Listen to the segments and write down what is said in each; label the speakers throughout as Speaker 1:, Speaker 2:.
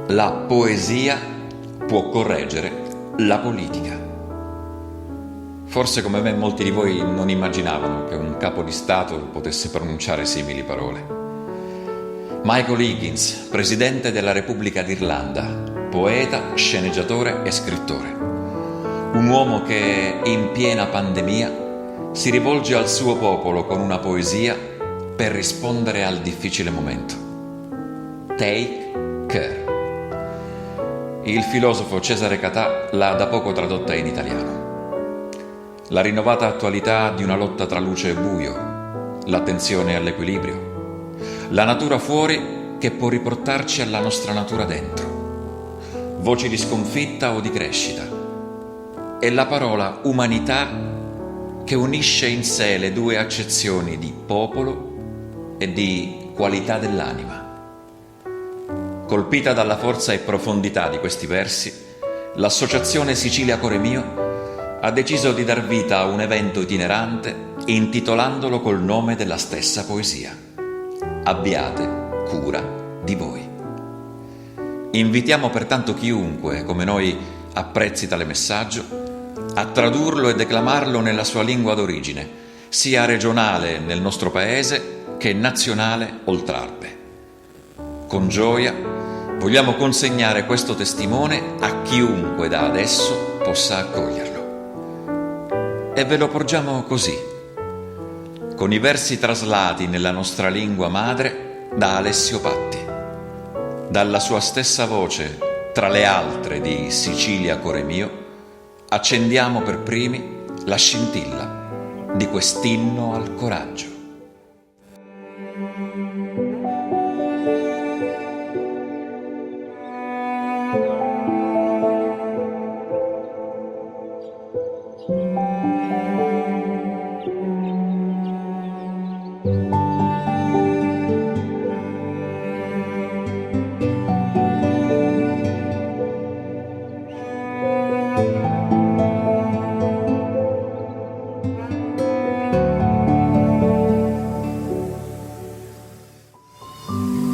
Speaker 1: La poesia può correggere la politica. Forse come me molti di voi non immaginavano che un capo di Stato potesse pronunciare simili parole. Michael Higgins, presidente della Repubblica d'Irlanda, poeta, sceneggiatore e scrittore. Un uomo che in piena pandemia si rivolge al suo popolo con una poesia per rispondere al difficile momento. Take care. Il filosofo Cesare Catà l'ha da poco tradotta in italiano. La rinnovata attualità di una lotta tra luce e buio, l'attenzione all'equilibrio, la natura fuori che può riportarci alla nostra natura dentro, voci di sconfitta o di crescita, e la parola umanità che unisce in sé le due accezioni di popolo e di qualità dell'anima. Colpita dalla forza e profondità di questi versi, l'Associazione Sicilia Core Mio ha deciso di dar vita a un evento itinerante intitolandolo col nome della stessa poesia: Abbiate cura di voi. Invitiamo pertanto chiunque, come noi, apprezzi tale messaggio, a tradurlo e declamarlo nella sua lingua d'origine, sia regionale nel nostro paese che nazionale oltre Alpe. Con gioia vogliamo consegnare questo testimone a chiunque da adesso possa accoglierlo. E ve lo porgiamo così, con i versi traslati nella nostra lingua madre da Alessio Patti, dalla sua stessa voce, tra le altre di Sicilia Core Mio, accendiamo per primi la scintilla di quest'inno al coraggio.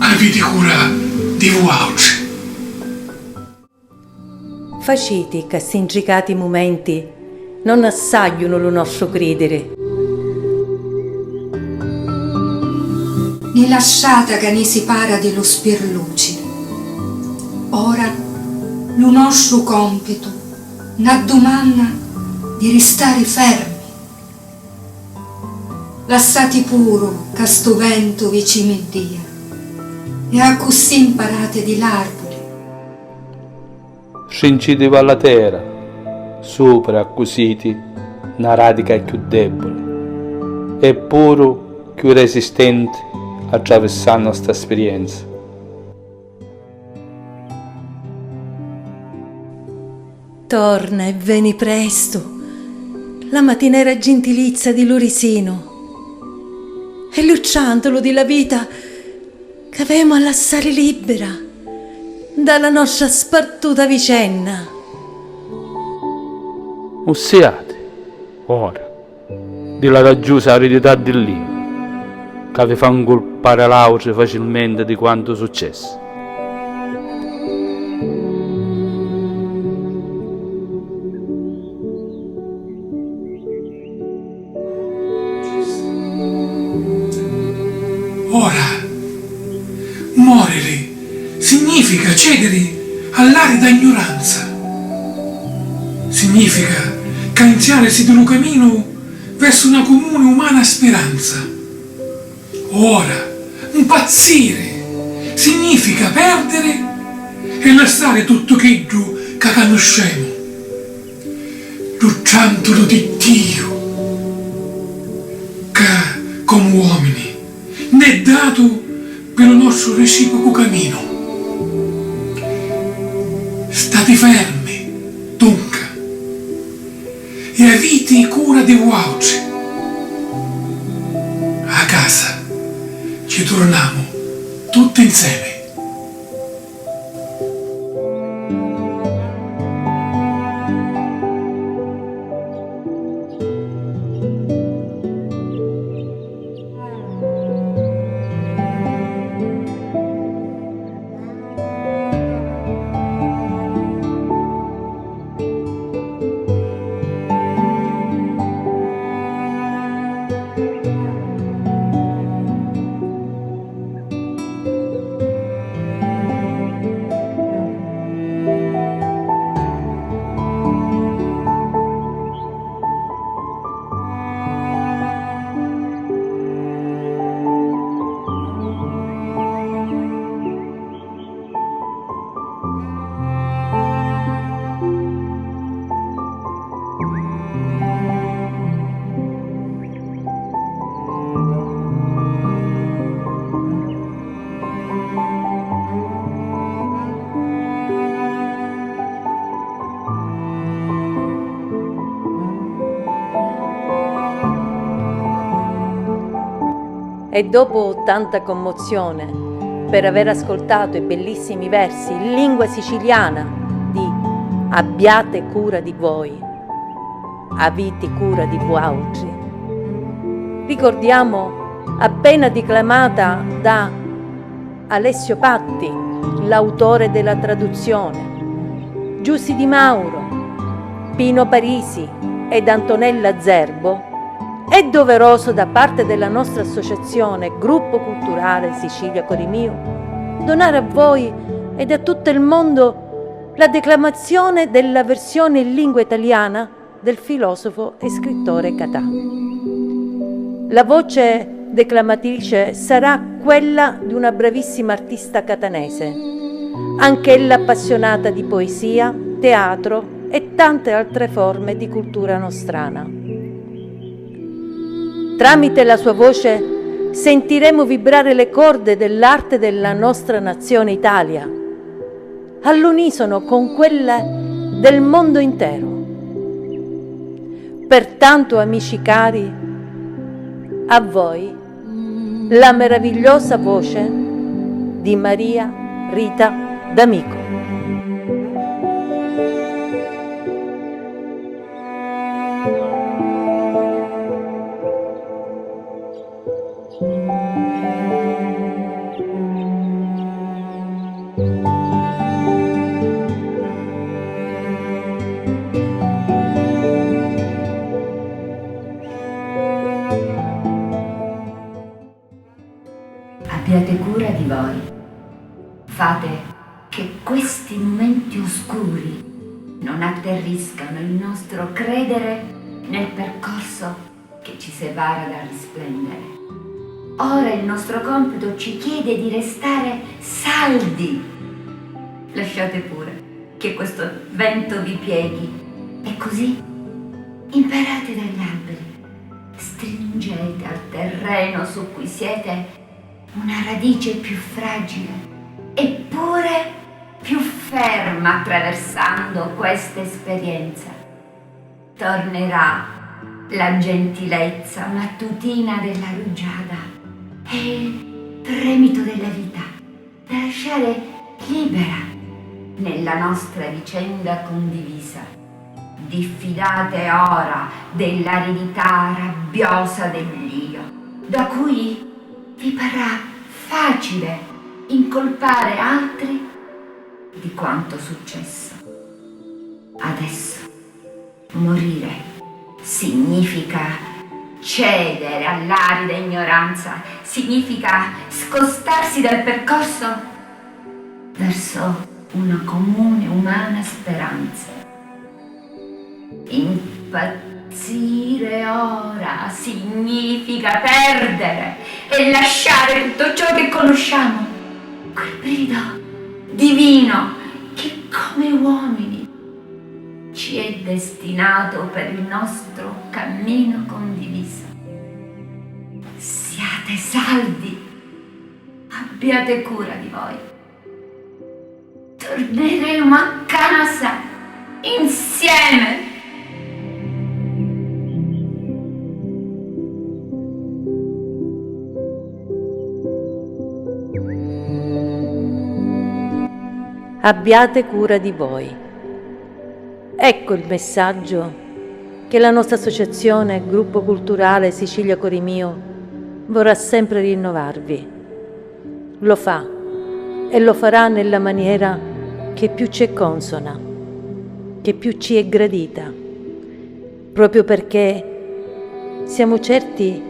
Speaker 2: Avete cura di voi.
Speaker 3: Facete che questi intricati momenti non assagliano lo nostro credere.
Speaker 4: Ne lasciata che ne si para dello spirluci. Ora lo nostro compito na domanda di restare fermi. Lasciati puro che sto vento vicino a Dio e a così imparate di l'arbore.
Speaker 5: Scinciti alla terra, sopra accusiti una radica più debole, eppure più resistente attraversando questa esperienza.
Speaker 3: Torna e vieni presto, la mattinera gentilizza di Lorisino, e lucciantolo di la vita che avemo a lasciare libera dalla nostra spartuta vicenda.
Speaker 5: Ussiate, ora, della raggiusa aridità del libro, che vi fa incolpare l'auce facilmente di quanto successo.
Speaker 2: Ora, morire significa cedere all'arida ignoranza. Significa iniziarsi di un cammino verso una comune umana speranza. Ora, impazzire significa perdere e lasciare tutto quello che conosciamo, lucciantolo di Dio, che come uomini ne è dato per il nostro reciproco cammino. State fermi, dunque, e avete cura di voi. A casa ci torniamo tutti insieme.
Speaker 3: E dopo tanta commozione per aver ascoltato i bellissimi versi in lingua siciliana di Abbiate cura di voi, aviti cura di voutri, ricordiamo appena declamata da Alessio Patti, l'autore della traduzione, Giussi Di Mauro, Pino Parisi ed Antonella Zerbo, è doveroso da parte della nostra associazione Gruppo Culturale Sicilia Cori Mio donare a voi ed a tutto il mondo la declamazione della versione in lingua italiana del filosofo e scrittore Catà. La voce declamatrice sarà quella di una bravissima artista catanese, anch'ella appassionata di poesia, teatro e tante altre forme di cultura nostrana. Tramite la sua voce sentiremo vibrare le corde dell'arte della nostra nazione Italia, all'unisono con quelle del mondo intero. Pertanto, amici cari, a voi la meravigliosa voce di Maria Rita D'Amico.
Speaker 6: Abbiate cura di voi. Fate che questi momenti oscuri non atterriscano il nostro credere nel percorso che ci separa dal risplendere. Ora il nostro compito ci chiede di restare saldi. Lasciate pure che questo vento vi pieghi e così imparate dagli alberi. Stringete al terreno su cui siete una radice più fragile, eppure più ferma attraversando questa esperienza. Tornerà la gentilezza mattutina della rugiada e il tremito della vita da lasciare libera nella nostra vicenda condivisa. Diffidate ora dell'aridità rabbiosa dell'io, da cui vi parrà facile incolpare altri di quanto successo. Adesso morire significa cedere all'arida ignoranza, significa scostarsi dal percorso verso una comune umana speranza. Impazzire ora significa perdere e lasciare tutto ciò che conosciamo, quel brivido divino che come uomini ci è destinato per il nostro cammino condiviso. Siate saldi, abbiate cura di voi. Torneremo a casa insieme.
Speaker 3: Abbiate cura di voi. Ecco il messaggio che la nostra associazione Gruppo Culturale Sicilia Cori Mio vorrà sempre rinnovarvi. Lo fa e lo farà nella maniera che più ci è consona, che più ci è gradita, proprio perché siamo certi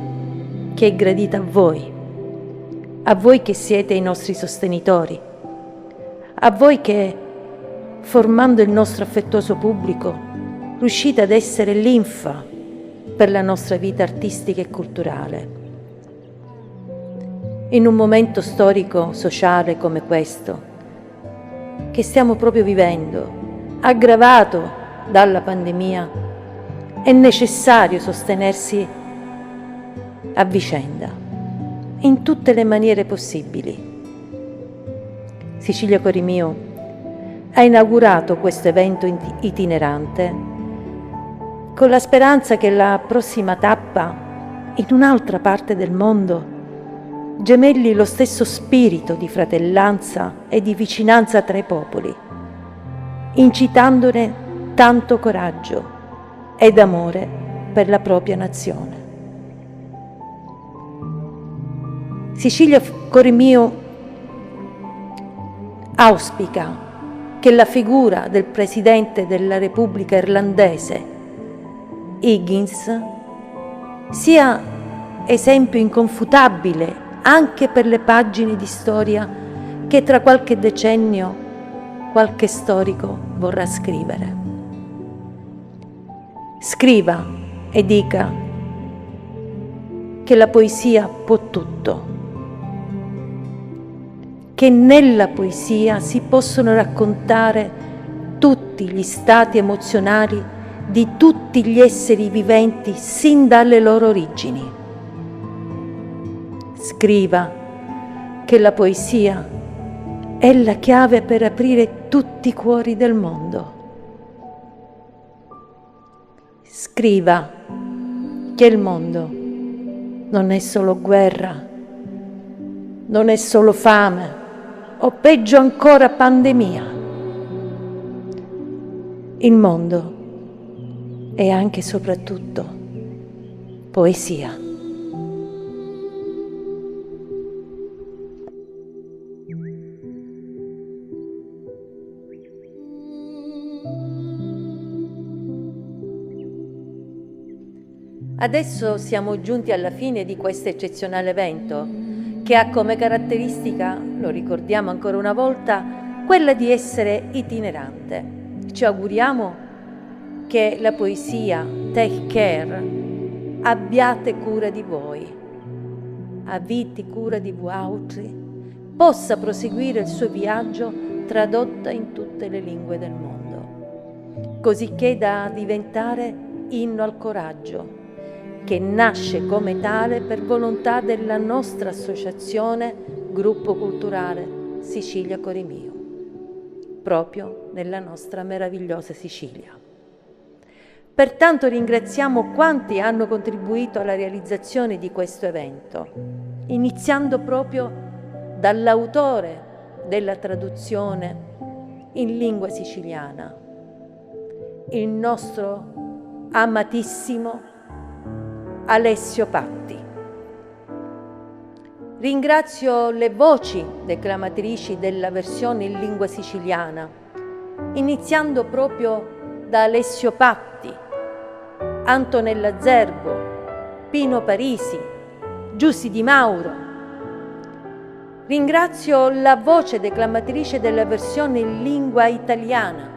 Speaker 3: che è gradita a voi che siete i nostri sostenitori, a voi che, formando il nostro affettuoso pubblico, riuscite ad essere linfa per la nostra vita artistica e culturale. In un momento storico, sociale come questo, che stiamo proprio vivendo, aggravato dalla pandemia, è necessario sostenersi a vicenda, in tutte le maniere possibili. Sicilia Cori Mio ha inaugurato questo evento itinerante con la speranza che la prossima tappa in un'altra parte del mondo gemelli lo stesso spirito di fratellanza e di vicinanza tra i popoli, incitandone tanto coraggio ed amore per la propria nazione. Sicilia, cuore mio, auspica che la figura del Presidente della Repubblica irlandese, Higgins, sia esempio inconfutabile anche per le pagine di storia che tra qualche decennio qualche storico vorrà scrivere. Scriva e dica che la poesia può tutto, che nella poesia si possono raccontare tutti gli stati emozionali di tutti gli esseri viventi sin dalle loro origini. Scriva che la poesia è la chiave per aprire tutti i cuori del mondo. Scriva che il mondo non è solo guerra, non è solo fame, o peggio ancora pandemia. Il mondo è anche e soprattutto poesia. Adesso siamo giunti alla fine di questo eccezionale evento che ha come caratteristica, lo ricordiamo ancora una volta, quella di essere itinerante. Ci auguriamo che la poesia Take Care abbiate cura di voi, avviti cura di voi altri, possa proseguire il suo viaggio tradotta in tutte le lingue del mondo, cosicché da diventare inno al coraggio, che nasce come tale per volontà della nostra associazione Gruppo Culturale Sicilia Cuore Mio, proprio nella nostra meravigliosa Sicilia. Pertanto ringraziamo quanti hanno contribuito alla realizzazione di questo evento, iniziando proprio dall'autore della traduzione in lingua siciliana, il nostro amatissimo Alessio Patti. Ringrazio le voci declamatrici della versione in lingua siciliana, iniziando proprio da Alessio Patti, Antonella Zerbo, Pino Parisi, Giussi Di Mauro. Ringrazio la voce declamatrice della versione in lingua italiana.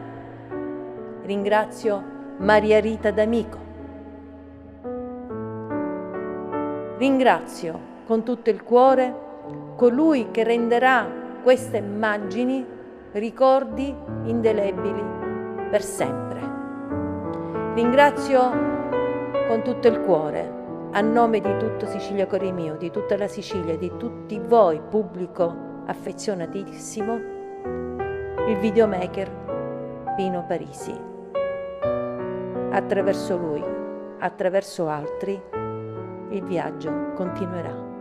Speaker 3: Ringrazio Maria Rita D'Amico. Ringrazio con tutto il cuore colui che renderà queste immagini ricordi indelebili per sempre. Ringrazio con tutto il cuore, a nome di tutto Sicilia Cuore Mio, di tutta la Sicilia, di tutti voi, pubblico affezionatissimo, il videomaker Pino Parisi. Attraverso lui, attraverso altri, il viaggio continuerà.